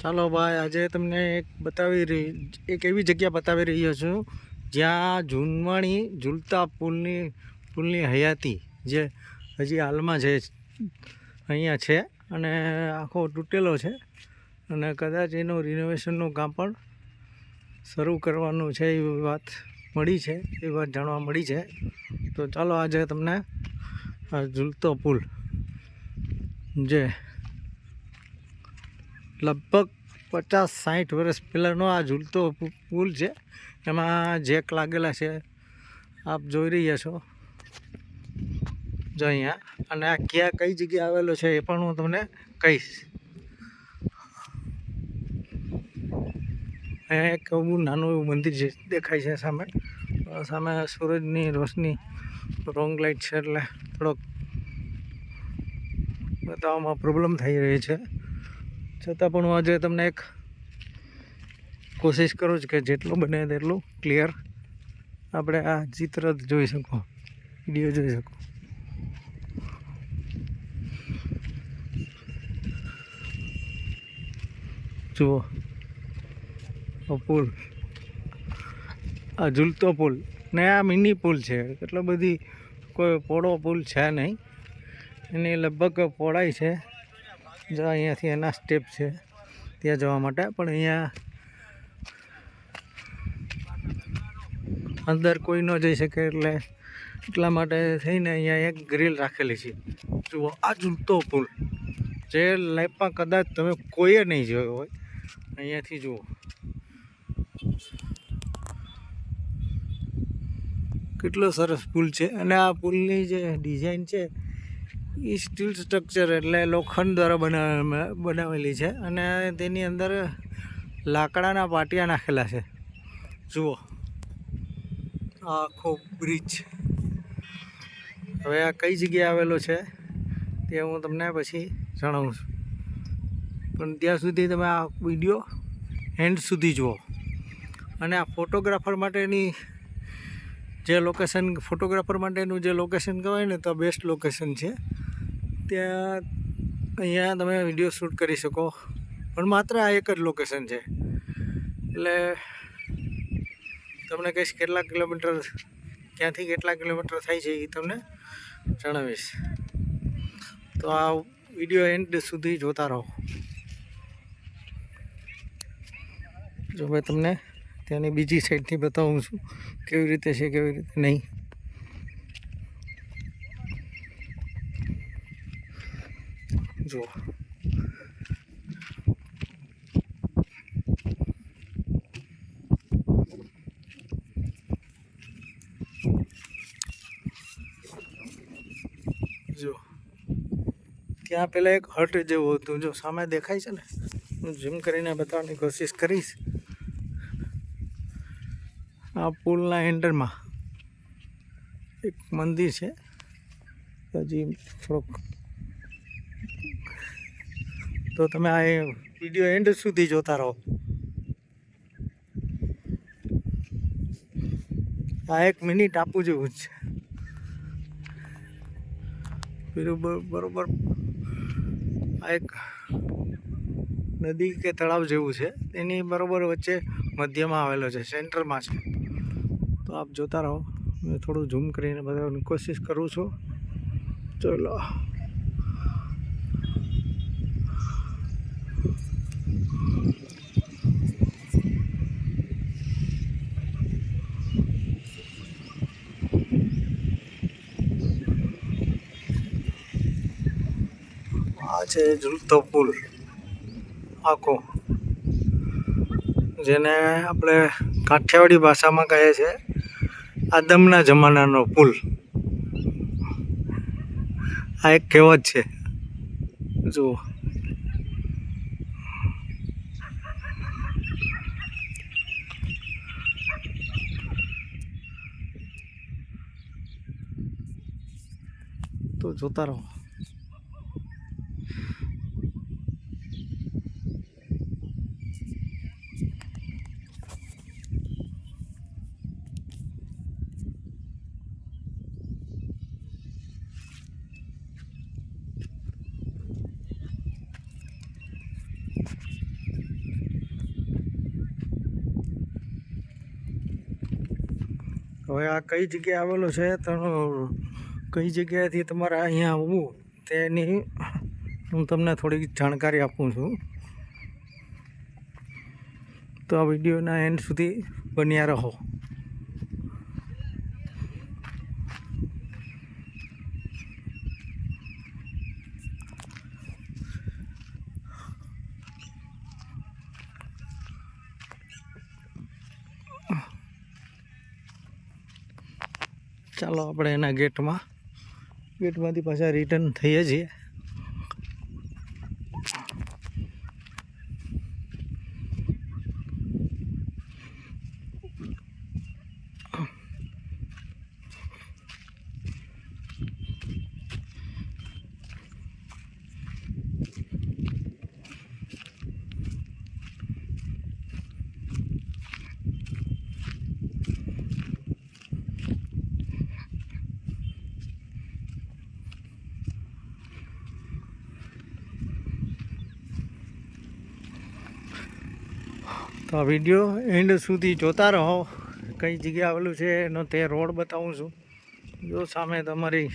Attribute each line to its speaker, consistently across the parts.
Speaker 1: ચાલો ભાઈ, આજે તમને એક એવી જગ્યા બતાવી રહ્યો છું જ્યાં જૂનવાણી ઝૂલતા પુલની હયાતી જે હજી હાલમાં છે અહીંયા છે અને આખો તૂટેલો છે અને કદાચ એનું રિનોવેશનનું કામ પણ શરૂ કરવાનું છે એવી વાત મળી છે, એ વાત જાણવા મળી છે. તો ચાલો આજે તમને આ ઝૂલતો પુલ જે લગભગ 50-60 વર્ષ પહેલાંનો આ ઝૂલતો પુલ છે, એમાં જેક લાગેલા છે, આપ જોઈ રહ્યા છો જો અહીંયા. અને આ ક્યાં કઈ જગ્યાએ આવેલો છે એ પણ હું તમને કહીશ. અહીંયા એક એવું નાનું એવું મંદિર છે દેખાય છે સામે. સામે સૂરજની રોશની રોંગ લાઇટ છે એટલે થોડોક બતાવવામાં પ્રોબ્લેમ થઈ રહી છે. છતાં પણ હું આજે તમને એક કોશિશ કરું છું કે જેટલું બને તેટલું ક્લિયર આપણે આ ચિત્ર જોઈ શકો, વિડીયો જોઈ શકો. જુઓ પુલ, આ ઝૂલતો પુલ ને આ મિની પુલ છે, એટલો બધી કોઈ પોળો પુલ છે નહીં. એની લગભગ પહોળાઈ છે જો અહીંયાથી એના સ્ટેપ છે ત્યાં જવા માટે, પણ અહીંયા અંદર કોઈ ન જઈ શકે એટલે એટલા માટે થઈને અહીંયા એક ગ્રીલ રાખેલી છે. જુઓ આ ઝૂલતો પુલ જે લાઈફમાં કદાચ તમે કોઈએ નહીં જોયો હોય. અહીંયાથી જુઓ કેટલો સરસ પુલ છે. અને આ પુલની જે ડિઝાઇન છે એ સ્ટીલ સ્ટ્રક્ચર એટલે લોખંડ દ્વારા બનાવેલી છે અને તેની અંદર લાકડાના પાટિયા નાખેલા છે. જુઓ આ આખો બ્રિજ. હવે આ કઈ જગ્યાએ આવેલો છે તે હું તમને પછી જણાવું છું, પણ ત્યાં સુધી તમે આ વિડીયો એન્ડ સુધી જુઓ. અને આ ફોટોગ્રાફર માટેનું જે લોકેશન કહેવાય ને તો બેસ્ટ લોકેશન છે. ત્યાં અહીંયા તમે વિડીયો શૂટ કરી શકો, પણ માત્ર આ એક જ લોકેશન છે. એટલે તમને કહીશ કેટલા કિલોમીટર, ક્યાંથી કેટલા કિલોમીટર થાય છે એ તમને જણાવીશ. તો આ વિડીયો એન્ડ સુધી જોતા રહો. જો મેં તમને ત્યાંની બીજી સાઈડથી બતાવું છું કેવી રીતે છે, કેવી રીતે નહીં. જુઓ જો ત્યાં પહેલાં એક હટ જેવું હતું, જો સામે દેખાય છે ને, હું ઝૂમ કરીને બતાવવાની કોશિશ કરીશ. આ પુલના એન્ડરમાં એક મંદિર છે, હજી થોડોક. તો તમે આ વિડીયો એન્ડ સુધી જોતા રહો. આ એક મિનિટ ટાપુ જેવું જ છે બરોબર. આ એક નદી કે તળાવ જેવું છે, એની બરોબર વચ્ચે મધ્યમાં આવેલો છે, સેન્ટરમાં છે. તો આપ જોતા રહો. હું થોડું ઝૂમ કરીને બતાવવાની કોશિશ કરું છું. ચલો આ છે ઝૂલતો પુલ આખો, જેને આપણે કાઠિયાવાડી ભાષામાં કહે છે આદમના જમાનાનો પુલ. આ એક કહેવત છે. જુઓ તો જોતા રહો. હવે આ કઈ જગ્યાએ આવેલું છે તો કઈ જગ્યાએથી તમારે અહીંયા આવવું તેની હું તમને થોડીક જાણકારી આપું છું. તો આ વિડીયોના એન્ડ સુધી બન્યા રહો. ચાલો આપણે એના ગેટમાંથી પાછા રિટર્ન થઈએ છીએ. તો આ વિડીયો એન્ડ સુધી જોતા રહો. કઈ જગ્યા આવેલું છે એનો તે રોડ બતાવું છું. જો સામે તમારી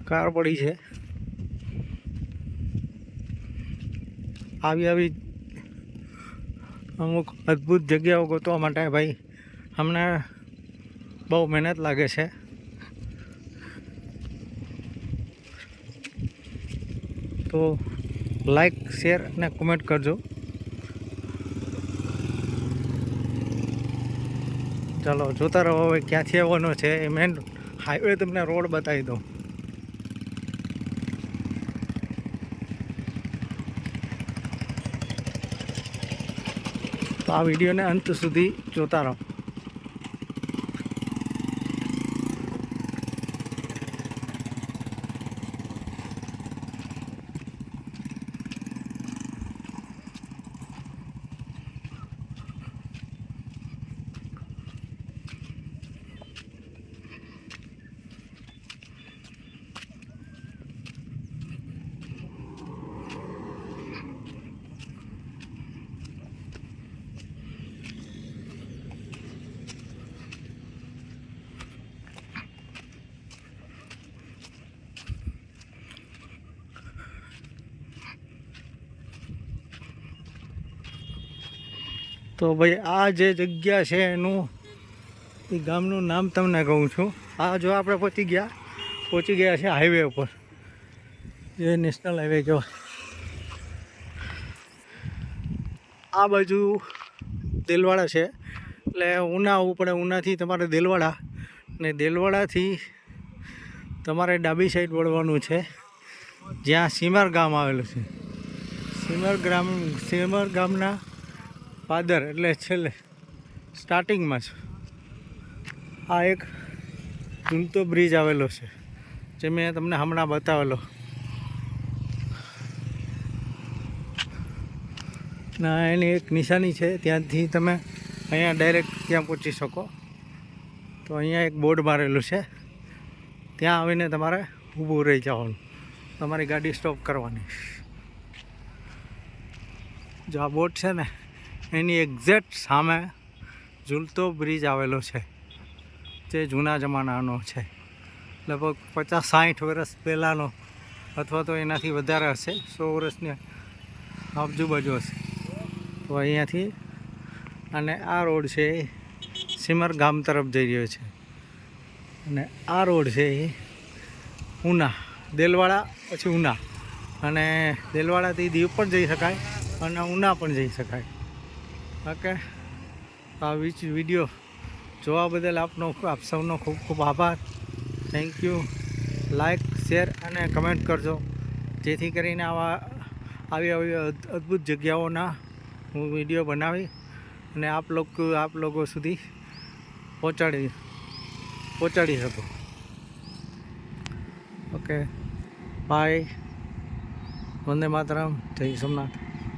Speaker 1: કાર પડી છે. આવી અમુક અદ્ભુત જગ્યાઓ ગોતવા માટે ભાઈ અમને બહુ મહેનત લાગે છે. તો લાઈક, શેર અને કોમેન્ટ કરજો. ચાલો જોતા રહો. હવે ક્યાંથી આવવાનો છે એ મેન હાઈવે તમને રોડ બતાવી દઉં. તો આ વિડીયોને અંત સુધી જોતા રહો. તો ભાઈ આ જે જગ્યા છે એનું એ ગામનું નામ તમને કહું છું. આ જો આપણે પહોંચી ગયા છે હાઈવે ઉપર. જે નેશનલ હાઈવે કહેવાય. આ બાજુ દેલવાડા છે એટલે ઉના આવવું પડે. ઉનાથી તમારે દેલવાડા, ને દેલવાડાથી તમારે ડાબી સાઈડ વળવાનું છે જ્યાં સીમર ગામ આવેલું છે. સીમર ગામના પાદર એટલે છેલ્લે સ્ટાર્ટિંગમાં જ આ એક ઝૂલતો બ્રિજ આવેલો છે જે મેં તમને હમણાં બતાવેલો. ના એની એક નિશાની છે, ત્યાંથી તમે અહીંયા ડાયરેક્ટ ત્યાં પહોંચી શકો. તો અહીંયા એક બોર્ડ મારેલું છે, ત્યાં આવીને તમારે ઊભું રહી જવાનું, તમારી ગાડી સ્ટોપ કરવાની. જો આ બોર્ડ છે ને એની એક્ઝેક્ટ સામે ઝૂલતો બ્રિજ આવેલો છે જે જૂના જમાનાનો છે. લગભગ 50-60 વર્ષ પહેલાંનો અથવા તો એનાથી વધારે હશે. 100 વર્ષની આજુબાજુ હશે. તો અહીંયાથી અને આ રોડ છે એ સીમર ગામ તરફ જઈ રહ્યો છે. અને આ રોડ છે એ ઉના, દેલવાડા પછી ઉના, અને દેલવાડાથી દીવ પણ જઈ શકાય અને ઉના પણ જઈ શકાય. ઓકે, આ વિડીયો જોવા બદલ આપ સૌનો ખૂબ ખૂબ આભાર. Thank you. લાઈક, શેર અને કમેન્ટ કરજો જેથી કરીને આવી અદ્ભુત જગ્યાઓના હું વિડીયો બનાવી અને આપ લોકો સુધી પહોંચાડી શકું. Okay, bye. વંદે માતરમ. જય સોમનાથ.